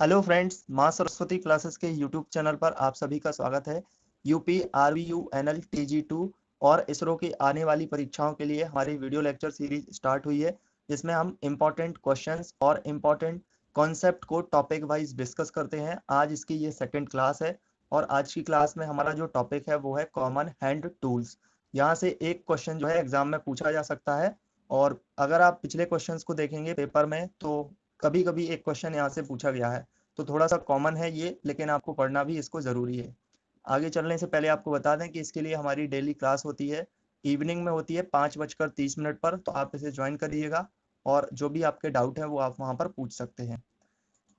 Hello friends, माँ Saraswati classes के YouTube channel पर आप सभी का स्वागत है। यूपी आरवीयू एनएल टीजी2 और इसरो की आने वाली परीक्षाओं के लिए हमारी वीडियो लेक्चर सीरीज स्टार्ट हुई है, जिसमें हम इम्पोर्टेंट क्वेश्चंस और इम्पोर्टेंट कॉन्सेप्ट को टॉपिक वाइज डिस्कस करते हैं। आज इसकी ये सेकंड क्लास है और आज की क्लास में हमारा जो टॉपिक है वो है कॉमन हैंड टूल्स। यहाँ से एक क्वेश्चन जो है एग्जाम में पूछा जा सकता है, और अगर आप पिछले क्वेश्चंस को देखेंगे पेपर में तो कभी कभी एक क्वेश्चन यहाँ से पूछा गया है। तो थोड़ा सा कॉमन है ये, लेकिन आपको पढ़ना भी इसको ज़रूरी है। आगे चलने से पहले आपको बता दें कि इसके लिए हमारी डेली क्लास होती है, इवनिंग में होती है 5:30 पर, तो आप इसे ज्वाइन करिएगा और जो भी आपके डाउट है वो आप वहाँ पर पूछ सकते हैं।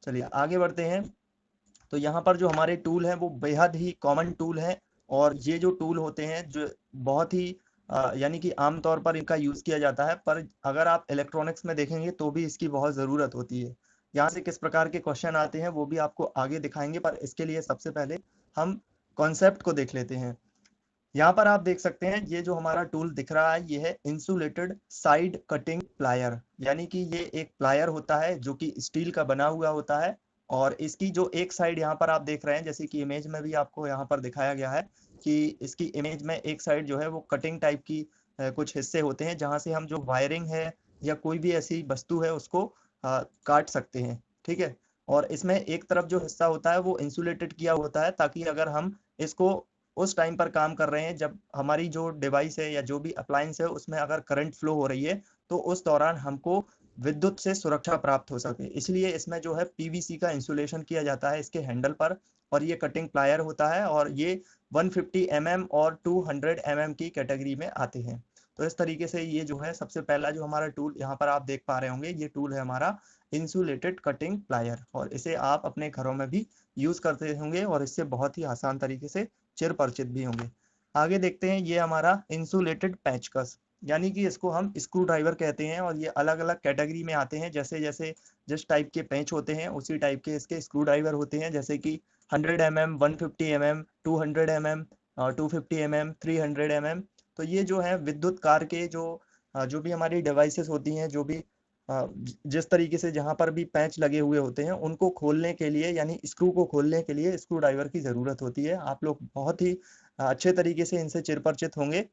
चलिए आगे बढ़ते हैं। तो यहाँ पर जो हमारे टूल हैं वो बेहद ही कॉमन टूल हैं, और ये जो टूल होते हैं जो बहुत ही यानी कि आम तौर पर इनका यूज़ किया जाता है, पर अगर आप इलेक्ट्रॉनिक्स में देखेंगे तो भी इसकी बहुत ज़रूरत होती है। यहाँ से किस प्रकार के क्वेश्चन आते हैं वो भी आपको आगे दिखाएंगे, पर इसके लिए सबसे पहले हम कॉन्सेप्ट को देख लेते हैं। यहाँ पर आप देख सकते हैं ये जो हमारा टूल दिख रहा है ये है इंसुलेटेड साइड कटिंग प्लायर, यानी कि ये एक प्लायर होता है जो कि स्टील का बना हुआ होता है। और इसकी जो एक साइड यहाँ पर आप देख रहे हैं, जैसे कि इमेज में भी आपको यहाँ पर दिखाया गया है कि इसकी इमेज में एक साइड जो है वो कटिंग टाइप की कुछ हिस्से होते हैं, जहाँ से हम जो वायरिंग है या कोई भी ऐसी वस्तु है उसको काट सकते हैं। ठीक है। और इसमें एक तरफ जो हिस्सा होता है वो इंसुलेटेड किया होता है, ताकि अगर हम इसको उस टाइम पर काम कर रहे हैं जब हमारी जो डिवाइस है या जो भी अप्लायंस है उसमें अगर करंट फ्लो हो रही है, तो उस दौरान हमको विद्युत से सुरक्षा प्राप्त हो सके, इसलिए इसमें जो है पीवीसी का इंसुलेशन किया जाता है इसके हैंडल पर। और ये कटिंग प्लायर होता है और ये 150 mm और 200 mm की कैटेगरी में आते हैं। तो इस तरीके से ये जो है सबसे पहला जो हमारा टूल यहाँ पर आप देख पा रहे होंगे, ये टूल है हमारा इंसुलेटेड कटिंग प्लायर, और इसे आप अपने घरों में भी यूज करते होंगे और इससे बहुत ही आसान तरीके से चिर परिचित भी होंगे। आगे देखते हैं, ये हमारा इंसुलेटेड पेचकस, यानी कि इसको हम स्क्रू ड्राइवर कहते हैं, और ये अलग अलग कैटेगरी में आते हैं। जैसे जैसे जिस टाइप के पेंच होते हैं उसी टाइप के इसके स्क्रू ड्राइवर होते हैं, जैसे कि 100 mm, 150 mm, 200 mm, 250 mm, 300 mm। तो ये जो है विद्युत कार के जो भी हमारी डिवाइसेस होती हैं, जो भी जिस तरीके से जहां पर भी पैच लगे हुए होते हैं उनको खोलने के लिए, यानी स्क्रू को खोलने के लिए स्क्रू ड्राइवर की जरूरत होती है। आप लोग बहुत ही अच्छे तरीके से इनसे चिर परिचित होंगे।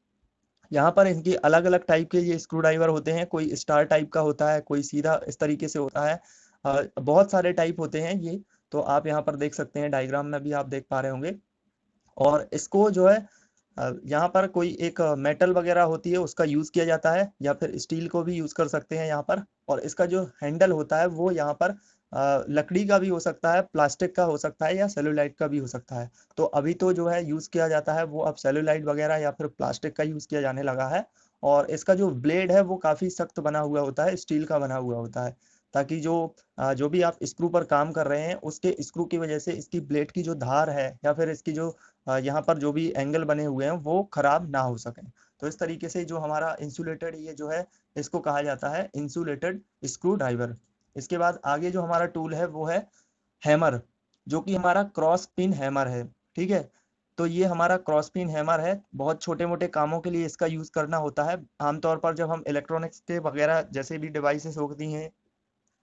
यहाँ पर इनकी अलग अलग टाइप के ये स्क्रू ड्राइवर होते हैं, कोई स्टार टाइप का होता है, कोई सीधा इस तरीके से होता है। बहुत सारे टाइप होते हैं ये। तो आप यहाँ पर देख सकते हैं, डायग्राम में भी आप देख पा रहे होंगे। और इसको जो है यहाँ पर कोई एक मेटल वगैरह होती है उसका यूज किया जाता है, या फिर स्टील को भी यूज कर सकते हैं यहाँ पर। और इसका जो हैंडल होता है वो यहाँ पर लकड़ी का भी हो सकता है, प्लास्टिक का हो सकता है, या सेलुलाइट का भी हो सकता है। तो अभी तो जो है यूज किया जाता है वो अब सेलुलाइट वगैरह या फिर प्लास्टिक का यूज किया जाने लगा है। और इसका जो ब्लेड है वो काफी सख्त बना हुआ होता है, स्टील का बना हुआ होता है, ताकि जो भी आप स्क्रू पर काम कर रहे हैं उसके स्क्रू की वजह से इसकी ब्लेड की जो धार है या फिर इसकी जो यहाँ पर जो भी एंगल बने हुए हैं वो खराब ना हो सके। तो इस तरीके से जो हमारा इंसुलेटेड ये जो है इसको कहा जाता है इंसुलेटेड स्क्रू ड्राइवर। इसके बाद आगे जो हमारा टूल है वो है हैमर, जो कि हमारा क्रॉस पिन हैमर है। ठीक है। तो ये हमारा क्रॉस पिन हैमर है, बहुत छोटे मोटे कामों के लिए इसका यूज करना होता है। आमतौर पर जब हम इलेक्ट्रॉनिक्स के वगैरह जैसे भी डिवाइसेस होती हैं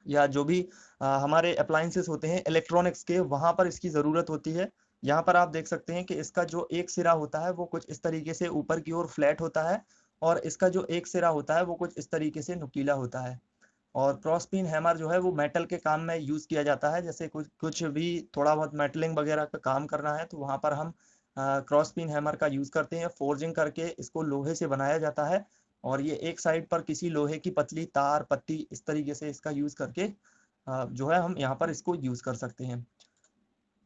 या जो भी हमारे अप्लायंसेस होते हैं इलेक्ट्रॉनिक्स के, वहां पर इसकी जरूरत होती है। यहाँ पर आप देख सकते हैं कि इसका जो एक सिरा होता है वो कुछ इस तरीके से ऊपर की ओर फ्लैट होता है, और इसका जो एक सिरा होता है वो कुछ इस तरीके से नुकीला होता है। और क्रॉस पिन हैमर जो है वो मेटल के काम में यूज किया जाता है, जैसे कुछ कुछ भी थोड़ा बहुत मेटलिंग वगैरह का काम करना है तो वहां पर हम क्रॉस पिन हैमर का यूज करते हैं। फोर्जिंग करके इसको लोहे से बनाया जाता है, और ये एक साइड पर किसी लोहे की पतली तार पत्ती इस तरीके से इसका यूज करके जो है हम यहाँ पर इसको यूज कर सकते हैं।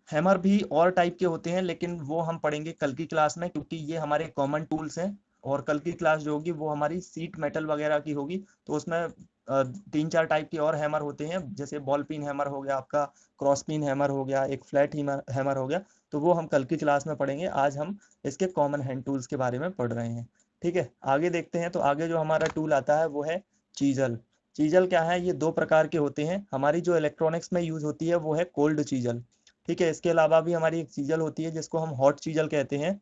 हैमर भी और टाइप के होते हैं, लेकिन वो हम पढ़ेंगे कल की क्लास में, क्योंकि ये हमारे कॉमन टूल्स हैं। और कल की क्लास जो होगी वो हमारी सीट मेटल वगैरह की होगी, तो उसमें 3-4 टाइप के और हैमर होते हैं, जैसे बॉल पिन हैमर हो गया आपका, क्रॉस पिन हैमर हो गया, एक फ्लैट हैमर हो गया। तो वो हम कल की क्लास में पढ़ेंगे, आज हम इसके कॉमन हैंड टूल्स के बारे में पढ़ रहे हैं। ठीक है। आगे देखते हैं, तो आगे जो हमारा टूल आता है वो है चीजल। चीजल क्या है? ये दो प्रकार के होते हैं। हमारी जो इलेक्ट्रॉनिक्स में यूज होती है वो है कोल्ड चीजल। ठीक है। इसके अलावा भी हमारी एक चीजल होती है जिसको हम हॉट चीजल कहते हैं।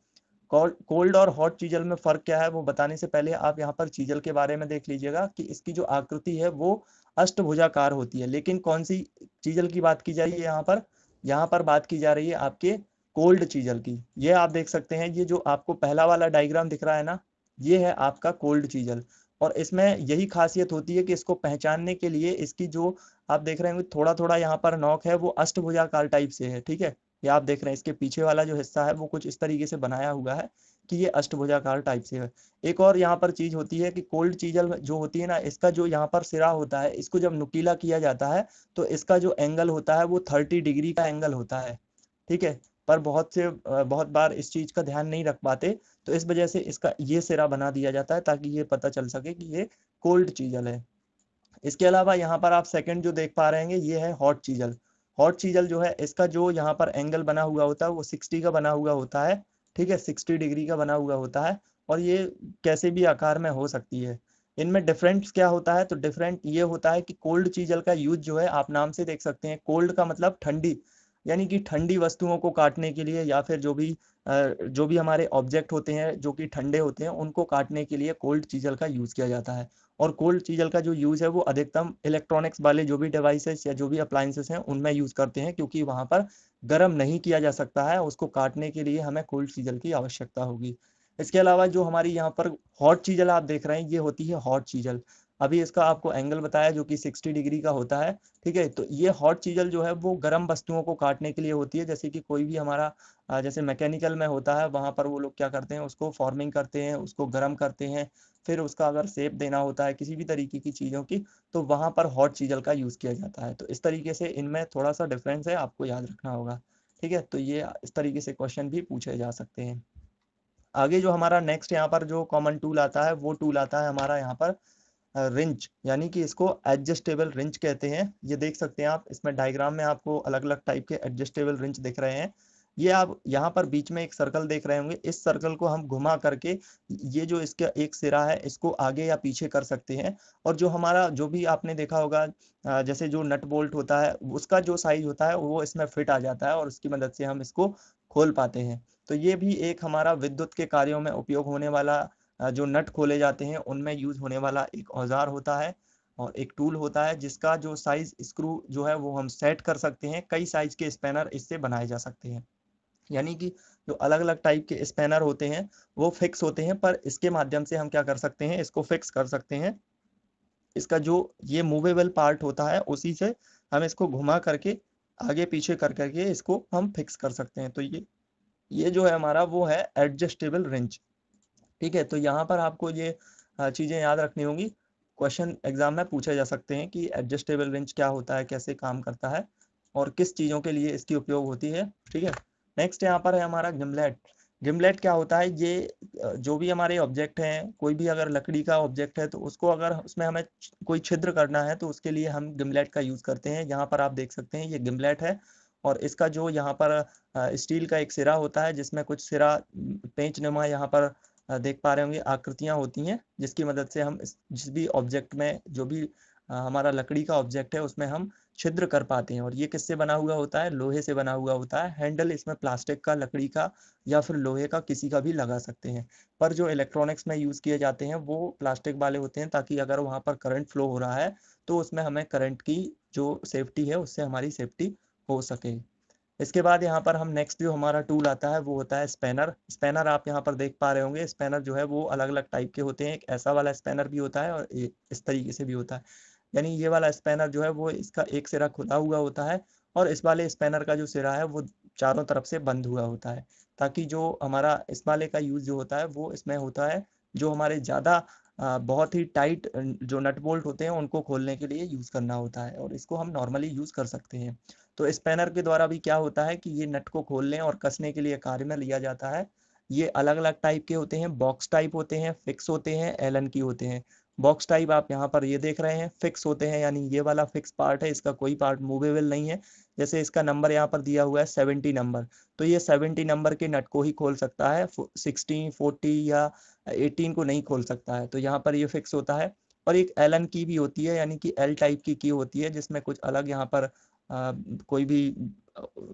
कोल्ड और हॉट चीजल में फर्क क्या है वो बताने से पहले आप यहाँ पर चीजल के बारे में देख लीजिएगा कि इसकी जो आकृति है वो अष्टभुजाकार होती है। लेकिन कौन सी चीजल की बात की जा रही है यहाँ पर बात की जा रही है आपके कोल्ड चीजल की। ये आप देख सकते हैं, ये जो आपको पहला वाला डायग्राम दिख रहा है ना, ये है आपका कोल्ड चीजल। और इसमें यही खासियत होती है कि इसको पहचानने के लिए इसकी जो आप देख रहे होंगे थोड़ा थोड़ा यहाँ पर नोक है वो अष्टभुजाकार टाइप से है, ठीक है। ये आप देख रहे हैं इसके पीछे वाला जो हिस्सा है वो कुछ इस तरीके से बनाया हुआ है कि ये अष्टभुजाकार टाइप से है। एक और यहाँ पर चीज होती है कि कोल्ड चीजल जो होती है ना, इसका जो यहाँ पर सिरा होता है, इसको जब नुकीला किया जाता है तो इसका जो एंगल होता है वो 30 डिग्री का एंगल होता है, ठीक है। पर बहुत बार इस चीज का ध्यान नहीं रख पाते, तो इस वजह से इसका ये सिरा बना दिया जाता है ताकि ये पता चल सके कि ये कोल्ड चीजल है। इसके अलावा यहाँ पर आप सेकंड जो देख पा रहे हैं ये है हॉट चीजल। हॉट चीजल जो है इसका जो यहाँ पर एंगल बना हुआ होता है वो 60 का बना हुआ होता है, ठीक है, 60 डिग्री का बना हुआ होता है। और ये कैसे भी आकार में हो सकती है। इनमें डिफरेंस क्या होता है, तो डिफरेंट ये होता है कि कोल्ड चीजल का यूज जो है आप नाम से देख सकते हैं, कोल्ड का मतलब ठंडी, यानी कि ठंडी वस्तुओं को काटने के लिए या फिर जो भी हमारे ऑब्जेक्ट होते हैं जो कि ठंडे होते हैं उनको काटने के लिए कोल्ड चीजल का यूज किया जाता है। और कोल्ड चीजल का जो यूज है वो अधिकतम इलेक्ट्रॉनिक्स वाले जो भी डिवाइसेस या जो भी अप्लायंसेस हैं उनमें यूज करते हैं, क्योंकि वहां पर गर्म नहीं किया जा सकता है, उसको काटने के लिए हमें कोल्ड चीजल की आवश्यकता होगी। इसके अलावा जो हमारी यहाँ पर हॉट चीजल आप देख रहे हैं ये होती है हॉट चीजल। अभी इसका आपको एंगल बताया जो कि 60 डिग्री का होता है, ठीक है। तो ये हॉट चीजल जो है वो गर्म वस्तुओं को काटने के लिए होती है, जैसे कि कोई भी हमारा जैसे मैकेनिकल में होता है वहां पर वो लोग क्या करते हैं, उसको फॉर्मिंग करते हैं, उसको गर्म करते हैं, फिर उसका अगर शेप देना होता है किसी भी तरीके की चीजों की, तो वहां पर हॉट चीजल का यूज किया जाता है। तो इस तरीके से इनमें थोड़ा सा डिफरेंस है, आपको याद रखना होगा, ठीक है। तो ये इस तरीके से क्वेश्चन भी पूछे जा सकते हैं। आगे जो हमारा नेक्स्ट यहाँ पर जो कॉमन टूल आता है वो टूल आता है हमारा यहाँ पर रिंच, यानी कि इसको एडजस्टेबल रिंच कहते हैं। ये देख सकते हैं आप, इसमें डायग्राम में आपको अलग अलग टाइप के एडजस्टेबल रिंच दिख रहे हैं। ये आप यहाँ पर बीच में एक सर्कल देख रहे होंगे, इस सर्कल को हम घुमा करके ये जो इसका एक सिरा है इसको आगे या पीछे कर सकते हैं। और जो हमारा जो भी आपने देखा होगा जैसे जो नट बोल्ट होता है उसका जो साइज होता है वो इसमें फिट आ जाता है और उसकी मदद से हम इसको खोल पाते हैं। तो ये भी एक हमारा विद्युत के कार्यों में उपयोग होने वाला जो नट खोले जाते हैं उनमें यूज होने वाला एक औजार होता है और एक टूल होता है, जिसका जो साइज स्क्रू जो है वो हम सेट कर सकते हैं। कई साइज के स्पैनर इससे बनाए जा सकते हैं, यानी कि जो अलग अलग टाइप के स्पैनर होते हैं वो फिक्स होते हैं, पर इसके माध्यम से हम क्या कर सकते हैं, इसको फिक्स कर सकते हैं। इसका जो ये मूवेबल पार्ट होता है उसी से हम इसको घुमा करके आगे पीछे कर करके इसको हम फिक्स कर सकते हैं। तो ये जो है हमारा वो है एडजस्टेबल रिंच, ठीक है। तो यहाँ पर आपको ये चीजें याद रखनी होंगी, क्वेश्चन एग्जाम में पूछे जा सकते हैं कि एडजस्टेबल रेंज क्या होता है, कैसे काम करता है और किस चीजों के लिए इसकी उपयोग होती है, ठीक है। नेक्स्ट यहाँ पर है हमारा गिमलेट। गिमलेट क्या होता है, ये जो भी हमारे ऑब्जेक्ट हैं, कोई भी अगर लकड़ी का ऑब्जेक्ट है तो उसको अगर उसमें हमें कोई छिद्र करना है तो उसके लिए हम गिमलेट का यूज करते हैं। यहाँ पर आप देख सकते हैं ये गिमलेट है और इसका जो यहाँ पर स्टील का एक सिरा होता है जिसमें कुछ सिरा पेंचनुमा यहाँ पर देख पा रहे होंगे आकृतियां होती हैं, जिसकी मदद से हम जिस भी ऑब्जेक्ट में जो भी हमारा लकड़ी का ऑब्जेक्ट है उसमें हम छिद्र कर पाते हैं। और ये किससे बना हुआ होता है, लोहे से बना हुआ होता है। हैंडल इसमें प्लास्टिक का, लकड़ी का या फिर लोहे का किसी का भी लगा सकते हैं। पर जो इलेक्ट्रॉनिक्स में यूज किए जाते हैं वो प्लास्टिक वाले होते हैं, ताकि अगर वहां पर करंट फ्लो हो रहा है तो उसमें हमें करंट की जो सेफ्टी है उससे हमारी सेफ्टी हो सके। इसके बाद यहाँ पर हम नेक्स्ट जो हमारा टूल आता है वो होता है स्पैनर। स्पैनर आप यहाँ पर देख पा रहे होंगे, स्पैनर जो है वो अलग अलग टाइप के होते हैं। एक ऐसा वाला स्पैनर भी होता है और इस तरीके से भी होता है। यानी ये वाला स्पैनर जो है वो इसका एक सिरा खुला हुआ होता है और इस वाले स्पैनर का जो सिरा है वो चारों तरफ से बंद हुआ होता है, ताकि जो हमारा इस वाले का यूज जो होता है वो इसमें होता है जो हमारे ज्यादा बहुत ही टाइट जो नट बोल्ट होते हैं उनको खोलने के लिए यूज करना होता है, और इसको हम नॉर्मली यूज कर सकते हैं। तो स्पैनर के द्वारा भी क्या होता है कि ये नट को खोलने और कसने के लिए कार्य में लिया जाता है। ये अलग अलग टाइप के होते हैं, बॉक्स टाइप होते हैं, फिक्स होते हैं, एलन की होते हैं। बॉक्स टाइप आप यहाँ पर ये देख रहे हैं, फिक्स होते हैं यानी ये वाला फिक्स पार्ट है, इसका कोई पार्ट मूवेबल नहीं है। जैसे इसका नंबर यहाँ पर दिया हुआ है 70 नंबर, तो ये 70 नंबर के नट को ही खोल सकता है, 16, 40 या 18 को नहीं खोल सकता है, तो यहाँ पर ये फिक्स होता है। और एक एलन की भी होती है, यानी कि एल टाइप की होती है, जिसमें कुछ अलग यहाँ पर कोई भी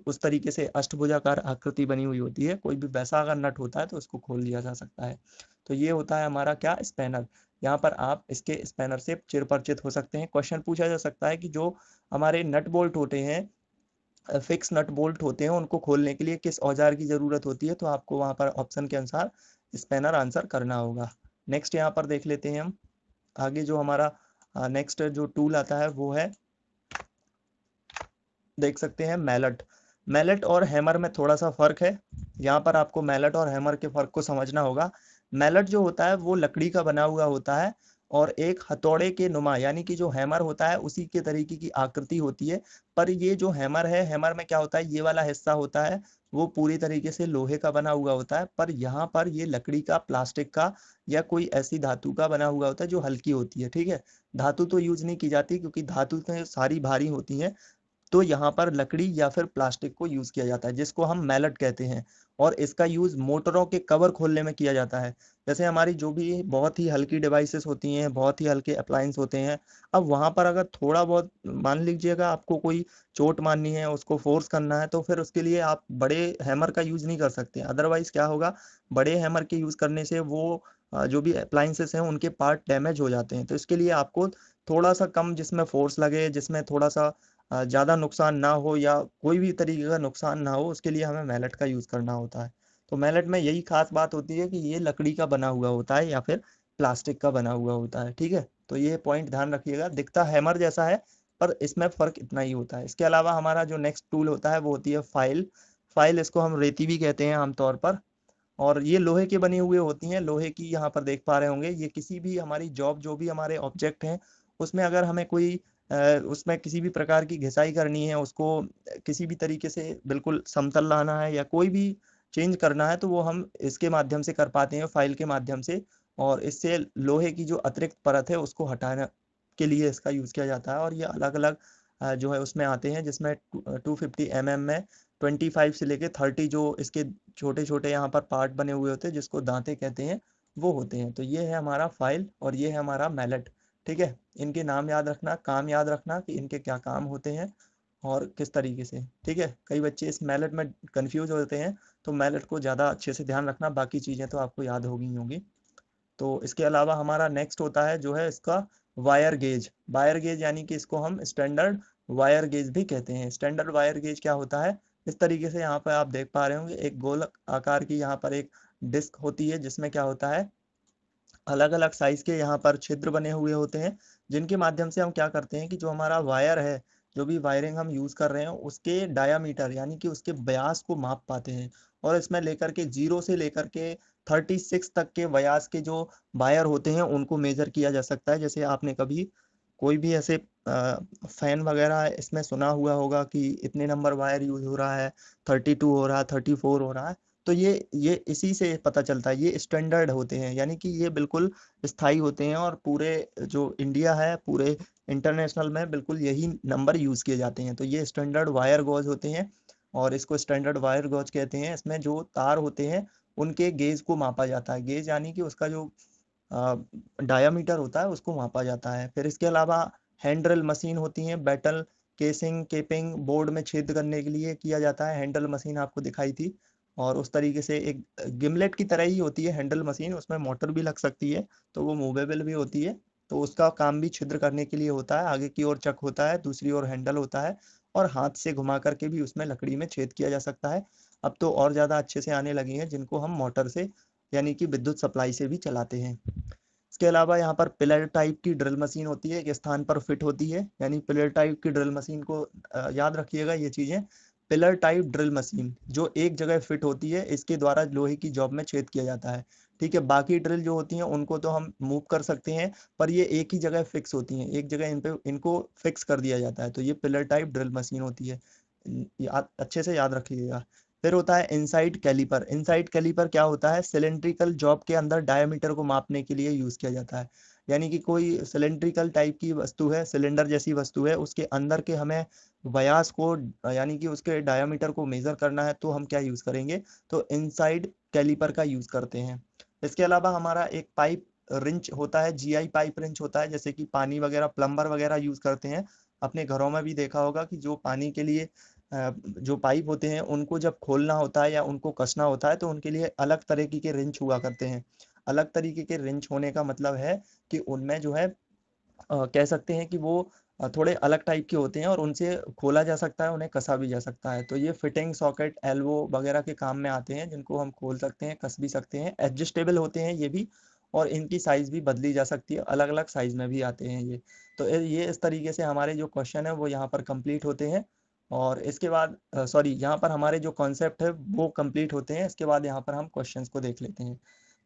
उस तरीके से अष्टभुजाकार आकृति बनी हुई होती है, कोई भी वैसा अगर नट होता है तो उसको खोल लिया जा सकता है। तो ये होता है हमारा क्या, स्पैनर। यहाँ पर आप इसके स्पैनर से चिरपरिचित हो सकते हैं। क्वेश्चन पूछा जा सकता है कि जो हमारे नट बोल्ट होते हैं, फिक्स नट बोल्ट होते हैं, उनको खोलने के लिए किस औजार की जरूरत होती है, तो आपको वहां पर ऑप्शन के अनुसार स्पैनर आंसर करना होगा। नेक्स्ट यहाँ पर देख लेते हैं हम आगे जो हमारा नेक्स्ट जो टूल आता है वो है, देख सकते हैं मैलेट। मैलेट और हैमर में थोड़ा सा फर्क है, यहाँ पर आपको मैलेट और हैमर के फर्क को समझना होगा। मैलेट जो होता है वो लकड़ी का बना हुआ होता है और एक हथौड़े के नुमा, यानी कि जो हैमर होता है उसी के तरीके की आकृति होती है। पर ये जो हैमर है, हैमर में क्या होता है, ये वाला हिस्सा होता है वो पूरी तरीके से लोहे का बना हुआ होता है, पर यहाँ पर ये लकड़ी का, प्लास्टिक का या कोई ऐसी धातु का बना हुआ होता है जो हल्की होती है। ठीक है, धातु तो यूज नहीं की जाती क्योंकि धातु तो सारी भारी होती हैं, तो यहाँ पर लकड़ी या फिर प्लास्टिक को यूज किया जाता है जिसको हम मैलेट कहते हैं। और इसका यूज मोटरों के कवर खोलने में किया जाता है। जैसे हमारी जो भी बहुत ही हल्की डिवाइसेस होती हैं, बहुत ही हल्के अप्लायंस होते हैं, अब वहां पर अगर थोड़ा बहुत मान लीजिएगा आपको कोई चोट मारनी है, उसको फोर्स करना है, तो फिर उसके लिए आप बड़े हैमर का यूज नहीं कर सकते। अदरवाइज क्या होगा, बड़े हैमर के यूज करने से वो जो भी अप्लायंसेस हैं उनके पार्ट डैमेज हो जाते हैं। तो इसके लिए आपको थोड़ा सा कम, जिसमें फोर्स लगे, जिसमें थोड़ा सा ज्यादा नुकसान ना हो या कोई भी तरीके का नुकसान ना हो, उसके लिए हमें मैलेट का यूज करना होता है। तो मैलेट में यही खास बात होती है कि ये लकड़ी का बना हुआ होता है या फिर प्लास्टिक का बना हुआ होता है। ठीक है, तो ये पॉइंट ध्यान रखिएगा, दिखता हैमर जैसा है पर इसमें फर्क इतना ही होता है। इसके अलावा हमारा जो नेक्स्ट टूल होता है वो होती है फाइल। फाइल, इसको हम रेती भी कहते हैं आमतौर पर, और ये लोहे के बनी हुए होती हैं। लोहे की यहाँ पर देख पा रहे होंगे, ये किसी भी हमारी जॉब, जो भी हमारे ऑब्जेक्ट हैं उसमें अगर हमें कोई उसमें किसी भी प्रकार की घिसाई करनी है, उसको किसी भी तरीके से बिल्कुल समतल लाना है या कोई भी चेंज करना है, तो वो हम इसके माध्यम से कर पाते हैं, फाइल के माध्यम से। और इससे लोहे की जो अतिरिक्त परत है उसको हटाने के लिए इसका यूज किया जाता है। और ये अलग अलग जो है उसमें आते हैं, जिसमें 250 mm में 25 से लेके 30 जो इसके छोटे छोटे यहाँ पर पार्ट बने हुए होते हैं जिसको दांते कहते हैं, वो होते हैं। तो ये है हमारा फाइल और ये है हमारा मैलेट। ठीक है, इनके नाम याद रखना, काम याद रखना कि इनके क्या काम होते हैं और किस तरीके से। ठीक है, कई बच्चे इस मैलेट में कंफ्यूज होते हैं, तो मैलेट को ज़्यादा अच्छे से ध्यान रखना, बाकी चीज़ें तो आपको याद होगी ही होंगी। तो इसके अलावा हमारा नेक्स्ट होता है जो है इसका वायर गेज। वायर गेज यानी कि इसको हम स्टैंडर्ड वायर गेज भी कहते हैं। स्टैंडर्ड वायर गेज क्या होता है, इस तरीके से यहाँ पर आप देख पा रहे होंगे, एक गोल आकार की यहाँ पर एक डिस्क होती है जिसमें क्या होता है, अलग अलग साइज के यहाँ पर छिद्र बने हुए होते हैं, जिनके माध्यम से हम क्या करते हैं कि जो हमारा वायर है, जो भी वायरिंग हम यूज कर रहे हैं उसके डायामीटर यानी कि उसके व्यास को माप पाते हैं। और इसमें लेकर के 0 से लेकर के 36 तक के व्यास के जो वायर होते हैं उनको मेजर किया जा सकता है। जैसे आपने कभी कोई भी ऐसे फैन वगैरह इसमें सुना हुआ होगा कि इतने नंबर वायर यूज हो रहा है, 32 हो रहा है, 34 हो रहा है, तो ये इसी से पता चलता है। ये स्टैंडर्ड होते हैं, यानी कि ये बिल्कुल स्थायी होते हैं और पूरे जो इंडिया है, पूरे इंटरनेशनल में बिल्कुल यही नंबर यूज किए जाते हैं। तो ये स्टैंडर्ड वायर गॉज होते हैं और इसको स्टैंडर्ड वायर गॉज कहते हैं। इसमें जो तार होते हैं उनके गेज को मापा जाता है। गेज यानी कि उसका जो डायामीटर होता है उसको मापा जाता है। फिर इसके अलावा हैंड ड्रिल मशीन होती है, बैटल केसिंग केपिंग बोर्ड में छेद करने के लिए किया जाता है। हैंडल मशीन आपको दिखाई थी, और उस तरीके से एक गिमलेट की तरह ही होती है हैंडल मशीन, उसमें मोटर भी लग सकती है, तो वो मूवेबल भी होती है। तो उसका काम भी छिद्र करने के लिए होता है। आगे की ओर चक होता है, दूसरी ओर हैंडल होता है, और हाथ से घुमा करके भी उसमें लकड़ी में छेद किया जा सकता है। अब तो और ज्यादा अच्छे से आने लगी हैं जिनको हम मोटर से यानी कि विद्युत सप्लाई से भी चलाते हैं। इसके अलावा यहाँ पर पिलर टाइप की ड्रिल मशीन होती है, एक स्थान पर फिट होती है, यानी पिलर टाइप की ड्रिल मशीन को याद रखिएगा ये चीजें। पिलर टाइप ड्रिल मशीन जो एक जगह फिट होती है, इसके द्वारा लोहे की जॉब में छेद किया जाता है। ठीक है, बाकी ड्रिल जो होती हैं उनको तो हम मूव कर सकते हैं, पर ये एक ही जगह फिक्स होती हैं, एक जगह इन पे इनको फिक्स कर दिया जाता है। तो ये पिलर टाइप ड्रिल मशीन होती है, अच्छे से याद रखिएगा। फिर होता है इनसाइड कैलिपर। इनसाइड कैलिपर क्या होता है, सिलेंड्रिकल जॉब के अंदर डायमीटर को मापने के लिए यूज किया जाता है। यानी कि कोई सिलेंड्रिकल टाइप की वस्तु है, सिलेंडर जैसी वस्तु है, उसके अंदर के हमें व्यास को यानी कि उसके डायमीटर को मेजर करना है, तो हम क्या यूज करेंगे, तो इनसाइड कैलिपर का यूज करते हैं। इसके अलावा हमारा एक पाइप रिंच होता है, जीआई पाइप रिंच होता है, जैसे कि पानी वगैरह प्लम्बर वगैरह यूज करते हैं। अपने घरों में भी देखा होगा कि जो पानी के लिए जो पाइप होते हैं उनको जब खोलना होता है या उनको कसना होता है, तो उनके लिए अलग तरीके के रिंच हुआ करते हैं। अलग तरीके के रिंच होने का मतलब है कि उनमें जो है कह सकते हैं कि वो थोड़े अलग टाइप के होते हैं और उनसे खोला जा सकता है, उन्हें कसा भी जा सकता है। तो ये फिटिंग, सॉकेट, एल्बो वगैरह के काम में आते हैं, जिनको हम खोल सकते हैं, कस भी सकते हैं। एडजस्टेबल होते हैं ये भी, और इनकी साइज भी बदली जा सकती है, अलग अलग साइज में भी आते हैं ये। तो ये इस तरीके से हमारे जो क्वेश्चन है वो यहाँ पर कंप्लीट होते हैं। और इसके बाद सॉरी, यहाँ पर हमारे जो कॉन्सेप्ट है वो कंप्लीट होते हैं। इसके बाद यहाँ पर हम क्वेश्चंस को देख लेते हैं।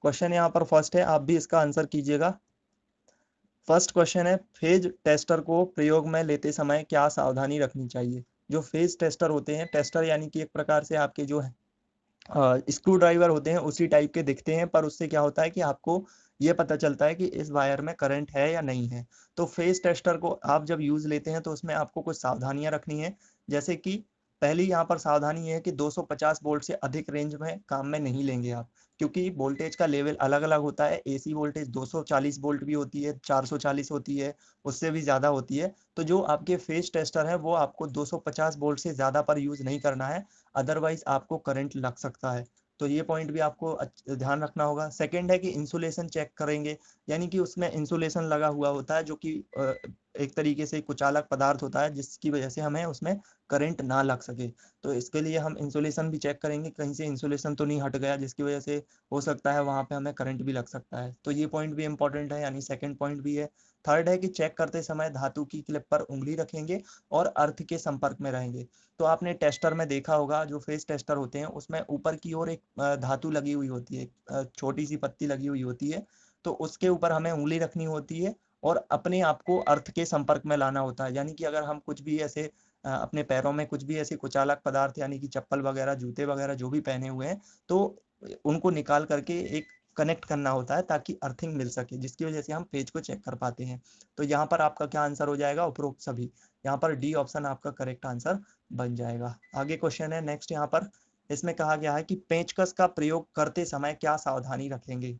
क्वेश्चन यहाँ पर फर्स्ट है, आप भी इसका आंसर कीजिएगा। फर्स्ट क्वेश्चन है, फेज टेस्टर को प्रयोग में लेते समय क्या सावधानी रखनी चाहिए। जो फेज टेस्टर होते हैं, टेस्टर यानी कि एक प्रकार से आपके जो है स्क्रू ड्राइवर होते हैं, उसी टाइप के दिखते हैं, पर उससे क्या होता है कि आपको ये पता चलता है कि इस वायर में करंट है या नहीं है। तो फेज टेस्टर को आप जब यूज लेते हैं तो उसमें आपको कुछ सावधानियां रखनी है। जैसे कि पहली यहाँ पर सावधानी है कि 250 वोल्ट से अधिक रेंज में काम में नहीं लेंगे आप, क्योंकि वोल्टेज का लेवल अलग अलग होता है। एसी वोल्टेज 240 वोल्ट भी होती है, 440 होती है, उससे भी ज्यादा होती है। तो जो आपके फेज टेस्टर है वो आपको 250 वोल्ट से ज्यादा पर यूज नहीं करना है, अदरवाइज आपको करंट लग सकता है। तो ये पॉइंट भी आपको ध्यान रखना होगा। सेकंड है कि इंसुलेशन चेक करेंगे, यानी कि उसमें इंसुलेशन लगा हुआ होता है, जो कि एक तरीके से कुचालक पदार्थ होता है, जिसकी वजह से हमें उसमें करंट ना लग सके। तो इसके लिए हम इंसुलेशन भी चेक करेंगे, कहीं से इंसुलेशन तो नहीं हट गया जिसकी वजह से हो सकता है वहां पे हमें करंट भी लग सकता है। तो ये पॉइंट भी इंपॉर्टेंट है, यानी सेकंड पॉइंट भी है। थर्ड है कि चेक करते समय धातु की क्लिप पर उंगली रखेंगे और अर्थ के संपर्क में रहेंगे। तो आपने टेस्टर में देखा होगा, जो फेस टेस्टर होते हैं उसमें ऊपर की ओर एक धातु लगी हुई होती है, छोटी सी पत्ती लगी हुई होती है। तो उसके ऊपर हमें उंगली रखनी होती है और अपने आप को अर्थ के संपर्क में लाना होता है। यानी कि अगर हम कुछ भी ऐसे अपने पैरों में कुछ भी ऐसे कुचालक पदार्थ, यानी कि चप्पल वगैरह, जूते वगैरह जो भी पहने हुए हैं, तो उनको निकाल करके एक कनेक्ट करना होता है ताकि अर्थिंग मिल सके, जिसकी वजह से हम पेज को चेक कर पाते हैं। तो यहाँ पर आपका क्या आंसर हो जाएगा, उपरोक्त सभी। यहाँ पर डी ऑप्शन आपका करेक्ट आंसर बन जाएगा। आगे क्वेश्चन है नेक्स्ट, यहाँ पर इसमें कहा गया है कि पेंचकस का प्रयोग करते समय क्या सावधानी रखेंगे।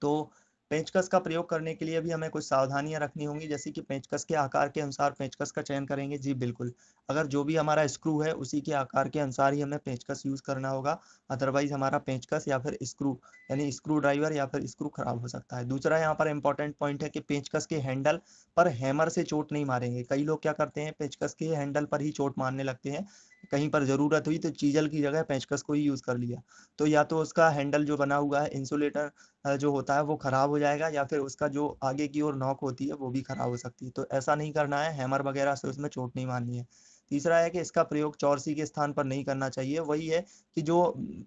तो पेंचकस का प्रयोग करने के लिए भी हमें कुछ सावधानियां रखनी होंगी, जैसे कि पेंचकस के आकार के अनुसार पेंचकस का चयन करेंगे। जी बिल्कुल, अगर जो भी हमारा स्क्रू है उसी के आकार के अनुसार ही हमें पेंचकस यूज करना होगा, अदरवाइज हमारा पेंचकस या फिर स्क्रू यानी स्क्रू ड्राइवर या फिर स्क्रू खराब हो सकता है। दूसरा यहाँ पर इंपॉर्टेंट पॉइंट है कि पेंचकस के हैंडल पर हैमर से चोट नहीं मारेंगे। कई लोग क्या करते हैं, पेंचकस के हैंडल पर ही चोट मारने लगते हैं, कहीं पर जरूरत हुई तो चीजल की जगह पेंचकस को ही यूज कर लिया, तो या तो उसका हैंडल जो बना हुआ है इंसुलेटर जो होता है वो खराब हो जाएगा, या फिर उसका जो आगे की ओर नॉक होती है वो भी खराब हो सकती है। तो ऐसा नहीं करना है, हैमर वगैरह से उसमें चोट नहीं मारनी है। तीसरा है कि इसका प्रयोग चौरसी के स्थान पर नहीं करना चाहिए। वही है कि जो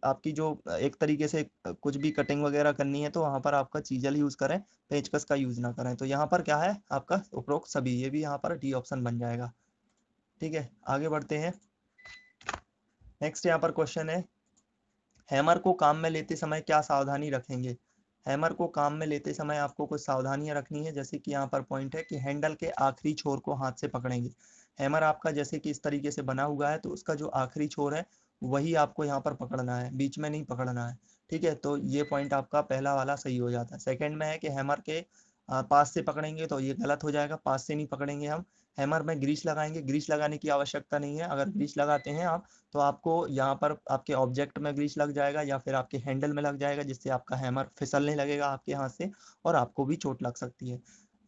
आपकी जो एक तरीके से कुछ भी कटिंग वगैरह करनी है तो वहां पर आपका चीजल यूज करें, पेंचकस का यूज ना करें। तो यहाँ पर क्या है आपका उपरोक्त सभी, ये भी यहाँ पर डी ऑप्शन बन जाएगा। ठीक है, आगे बढ़ते हैं। नेक्स्ट यहाँ पर क्वेश्चन है, हैमर को काम में लेते समय क्या सावधानी रखेंगे। हैमर को काम में लेते समय आपको कुछ सावधानियां रखनी है, जैसे कि यहाँ पर पॉइंट है कि हैंडल के आखिरी छोर को हाथ से पकड़ेंगे। हैमर आपका जैसे कि इस तरीके से बना हुआ है, तो उसका जो आखिरी छोर है वही आपको यहाँ पर पकड़ना है, बीच में नहीं पकड़ना है। ठीक है, तो ये पॉइंट आपका पहला वाला सही हो जाता है। सेकंड में है कि हैमर के पास से पकड़ेंगे, तो ये गलत हो जाएगा, पास से नहीं पकड़ेंगे हम। हैमर में ग्रीस लगाएंगे, ग्रीस लगाने की आवश्यकता नहीं है। अगर ग्रीस लगाते हैं आप तो आपको यहाँ पर आपके ऑब्जेक्ट में ग्रीस लग जाएगा या फिर आपके हैंडल में लग जाएगा, जिससे आपका हैमर फिसलने लगेगा आपके हाथ से और आपको भी चोट लग सकती है।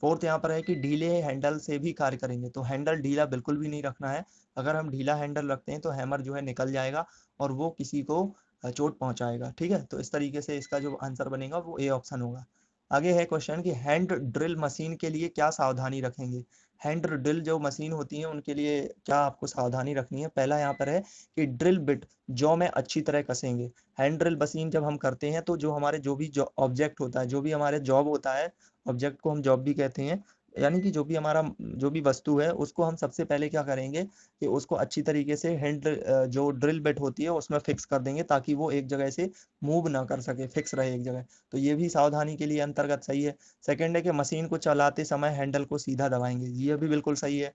फोर्थ यहाँ पर है कि ढीले हैंडल से भी कार्य करेंगे, तो हैंडल ढीला बिल्कुल भी नहीं रखना है। अगर हम ढीला हैंडल रखते हैं तो हैमर जो है निकल जाएगा और वो किसी को चोट पहुंचाएगा। ठीक है, तो इस तरीके से इसका जो आंसर बनेगा वो ए ऑप्शन होगा। आगे है क्वेश्चन कि हैंड ड्रिल मशीन के लिए क्या सावधानी रखेंगे। हैंड ड्रिल जो मशीन होती है उनके लिए क्या आपको सावधानी रखनी है। पहला यहाँ पर है कि ड्रिल बिट जॉ में अच्छी तरह कसेंगे। हैंड ड्रिल मशीन जब हम करते हैं तो जो हमारे जो भी ऑब्जेक्ट होता है, जो भी हमारे जॉब होता है, ऑब्जेक्ट को हम जॉब भी कहते हैं, यानी कि जो भी हमारा जो भी वस्तु है उसको हम सबसे पहले क्या करेंगे कि उसको अच्छी तरीके से हैंड जो ड्रिल बिट होती है उसमें फिक्स कर देंगे, ताकि वो एक जगह से मूव ना कर सके, फिक्स रहे एक जगह। तो ये भी सावधानी के लिए अंतर्गत सही है। सेकंड है कि मशीन को चलाते समय हैंडल को सीधा दबाएंगे, ये भी बिल्कुल सही है।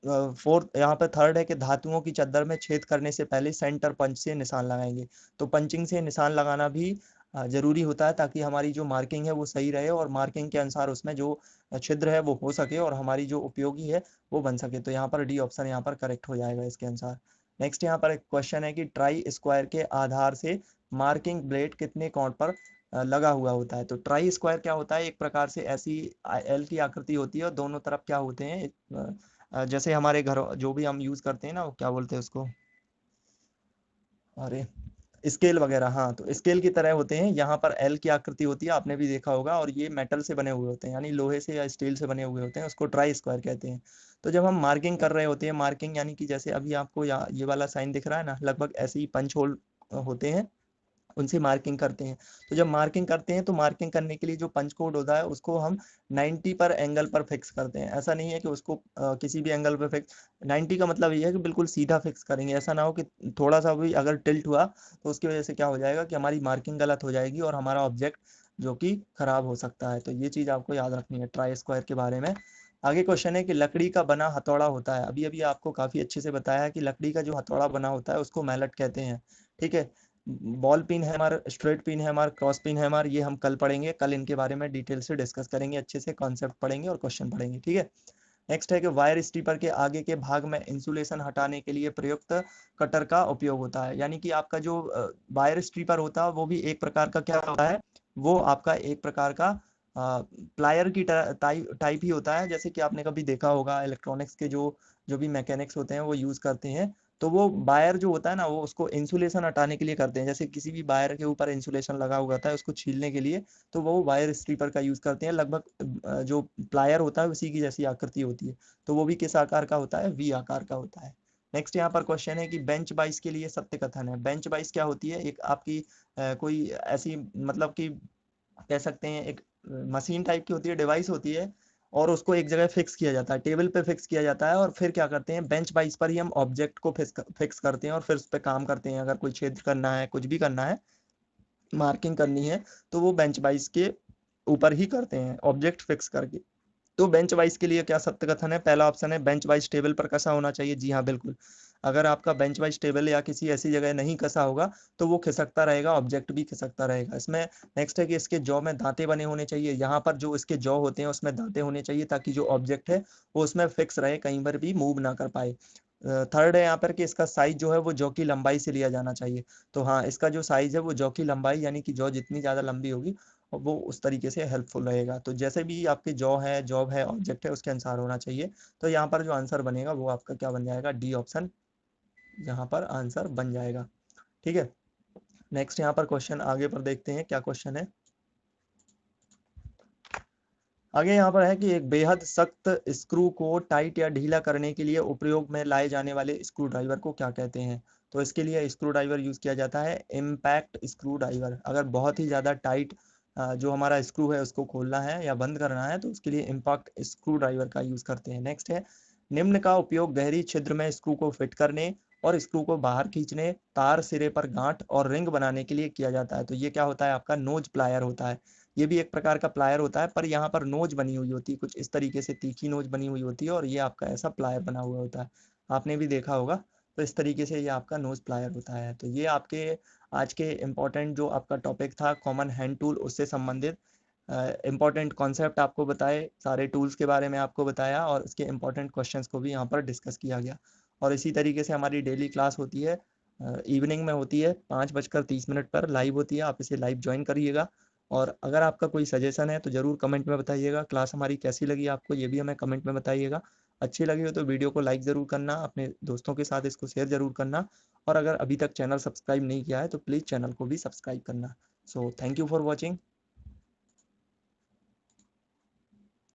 फोर्थ यहाँ पे थर्ड है कि धातुओं की चद्दर में छेद करने से पहले सेंटर पंच से निशान लगाएंगे। तो पंचिंग से निशान लगाना भी जरूरी होता है, ताकि हमारी जो मार्किंग है वो सही रहे और मार्किंग के अनुसार उसमें जो छिद्र है वो हो सके और हमारी जो उपयोगी है वो बन सके। तो यहाँ पर डी ऑप्शन यहाँ पर करेक्ट हो जाएगा इसके अनुसार। नेक्स्ट यहाँ पर एक क्वेश्चन है कि ट्राई स्क्वायर के आधार से मार्किंग ब्लेड कितने कोण पर लगा हुआ होता है। तो ट्राई स्क्वायर क्या होता है, एक प्रकार से ऐसी एल की आकृति होती है और दोनों तरफ क्या होते हैं, जैसे हमारे घर जो भी हम यूज करते हैं ना, वो क्या बोलते हैं उसको, अरे स्केल वगैरह, हाँ, तो स्केल की तरह होते हैं। यहाँ पर एल की आकृति होती है, आपने भी देखा होगा, और ये मेटल से बने हुए होते हैं, यानी लोहे से या स्टील से बने हुए होते हैं, उसको ट्राई स्क्वायर कहते हैं। तो जब हम मार्किंग कर रहे होते हैं, मार्किंग यानी कि जैसे अभी आपको यहाँ ये वाला साइन दिख रहा है ना, लगभग ऐसे ही पंच होल होते हैं, उनसे मार्किंग करते हैं। तो जब मार्किंग करते हैं तो मार्किंग करने के लिए जो पंच कोड होता है उसको हम 90 पर एंगल पर फिक्स करते हैं। ऐसा नहीं है कि उसको किसी भी एंगल पर फिक्स, 90 का मतलब ये है कि बिल्कुल सीधा फिक्स करेंगे। ऐसा ना हो कि थोड़ा सा भी अगर टिल्ट हुआ तो उसकी वजह से क्या हो जाएगा कि हमारी मार्किंग गलत हो जाएगी और हमारा ऑब्जेक्ट जो कि खराब हो सकता है। तो ये चीज आपको याद रखनी है ट्राई स्क्वायर के बारे में। आगे क्वेश्चन है कि लकड़ी का बना हथौड़ा होता है। अभी अभी आपको काफी अच्छे से बताया है कि लकड़ी का जो हथौड़ा बना होता है उसको मैलेट कहते हैं। ठीक है, बॉल पिन है हमारा, स्ट्रेट पिन है हमारा, क्रॉस पिन है हमारा, ये हम कल पढ़ेंगे। कल इनके बारे में डिटेल से डिस्कस करेंगे, अच्छे से कॉन्सेप्ट पढ़ेंगे और क्वेश्चन पढ़ेंगे। ठीक है, नेक्स्ट है कि वायर स्ट्रिपर के आगे के भाग में इंसुलेशन हटाने के लिए प्रयुक्त कटर का उपयोग होता है। यानी कि आपका जो वायर स्ट्रिपर होता है वो भी एक प्रकार का क्या होता है, वो आपका एक प्रकार का प्लायर की टाइप ही होता है। जैसे कि आपने कभी देखा होगा इलेक्ट्रॉनिक्स के जो जो भी मैकेनिक्स होते हैं वो यूज करते हैं, तो वो वायर जो होता है ना वो उसको इंसुलेशन हटाने के लिए करते हैं। जैसे किसी भी वायर के ऊपर इंसुलेशन लगा हुआ होता है उसको छीलने के लिए, तो वो वायर स्ट्रिपर का यूज करते हैं। लगभग जो प्लायर होता है उसी की जैसी आकृति होती है, तो वो भी किस आकार का होता है, वी आकार का होता है। नेक्स्ट यहाँ पर क्वेश्चन है कि बेंच बाइस के लिए सत्य कथन है। बेंच बाइस क्या होती है, एक आपकी कोई ऐसी मतलब कि कह सकते हैं एक मशीन टाइप की होती है, डिवाइस होती है, और उसको एक जगह फिक्स किया जाता है, टेबल पे फिक्स किया जाता है, और फिर क्या करते हैं बेंच बाइस पर ही हम ऑब्जेक्ट को फिक्स करते हैं और फिर उस पर काम करते हैं। अगर कोई छेद करना है, कुछ भी करना है, मार्किंग करनी है, तो वो बेंच वाइज के ऊपर ही करते हैं ऑब्जेक्ट फिक्स करके। तो बेंच वाइज के लिए क्या सत्य कथन है, पहला ऑप्शन है बेंच वाइज टेबल पर कसा होना चाहिए। जी हाँ, बिल्कुल। अगर आपका बेंच वाइज टेबल या किसी ऐसी जगह नहीं कसा होगा तो वो खिसकता रहेगा, ऑब्जेक्ट भी खिसकता रहेगा इसमें। नेक्स्ट है कि इसके जॉ में दांते बने होने चाहिए। यहाँ पर जो इसके जॉ होते हैं उसमें दांते होने चाहिए ताकि जो ऑब्जेक्ट है वो उसमें फिक्स रहे, कहीं पर भी मूव ना कर पाए। थर्ड है यहाँ पर कि इसका साइज जो है वो जॉ की लंबाई से लिया जाना चाहिए। तो हाँ, इसका जो साइज है वो जॉ की लंबाई, यानी कि जॉ जितनी ज्यादा लंबी होगी और वो उस तरीके से हेल्पफुल रहेगा। तो जैसे भी आपके जॉ है, जॉब है, ऑब्जेक्ट है, उसके अनुसार होना चाहिए। तो यहाँ पर जो आंसर बनेगा वो आपका क्या बन जाएगा, डी ऑप्शन यहाँ पर आंसर बन जाएगा। ठीक है, नेक्स्ट यहाँ पर क्वेश्चन आगे पर देखते हैं क्या क्वेश्चन है। आगे यहाँ पर है कि एक बेहद सख्त स्क्रू को टाइट या ढीला करने के लिए उपयोग में लाए जाने वाले स्क्रू ड्राइवर को क्या कहते हैं। तो इसके लिए स्क्रू ड्राइवर यूज किया जाता है इम्पैक्ट स्क्रू ड्राइवर। अगर बहुत ही ज्यादा टाइट जो हमारा स्क्रू है उसको खोलना है या बंद करना है तो उसके लिए इम्पैक्ट स्क्रू ड्राइवर का यूज करते हैं। नेक्स्ट है निम्न का उपयोग गहरी छिद्र में स्क्रू को फिट करने और स्क्रू को बाहर खींचने, तार सिरे पर गांठ और रिंग बनाने के लिए किया जाता है। तो ये क्या होता है, आपका नोज प्लायर होता है। ये भी एक प्रकार का प्लायर होता है, पर यहाँ पर नोज बनी हुई होती है, कुछ इस तरीके से तीखी नोज बनी हुई होती है, और ये आपका ऐसा प्लायर बना हुआ होता है, आपने भी देखा होगा। तो इस तरीके से ये आपका नोज प्लायर होता है। तो ये आपके आज के इम्पोर्टेंट जो आपका टॉपिक था कॉमन हैंड टूल, उससे संबंधित इम्पोर्टेंट कॉन्सेप्ट आपको बताए, सारे टूल्स के बारे में आपको बताया, और इसके इम्पोर्टेंट क्वेश्चंस को भी यहाँ पर डिस्कस किया गया। और इसी तरीके से हमारी डेली क्लास होती है, इवनिंग में होती है, 5:30 पर लाइव होती है। आप इसे लाइव ज्वाइन करिएगा। और अगर आपका कोई सजेशन है तो जरूर कमेंट में बताइएगा। क्लास हमारी कैसी लगी आपको, ये भी हमें कमेंट में बताइएगा। अच्छी लगी हो तो वीडियो को लाइक जरूर करना, अपने दोस्तों के साथ इसको शेयर जरूर करना, और अगर अभी तक चैनल सब्सक्राइब नहीं किया है तो प्लीज़ चैनल को भी सब्सक्राइब करना। So thank you for watching.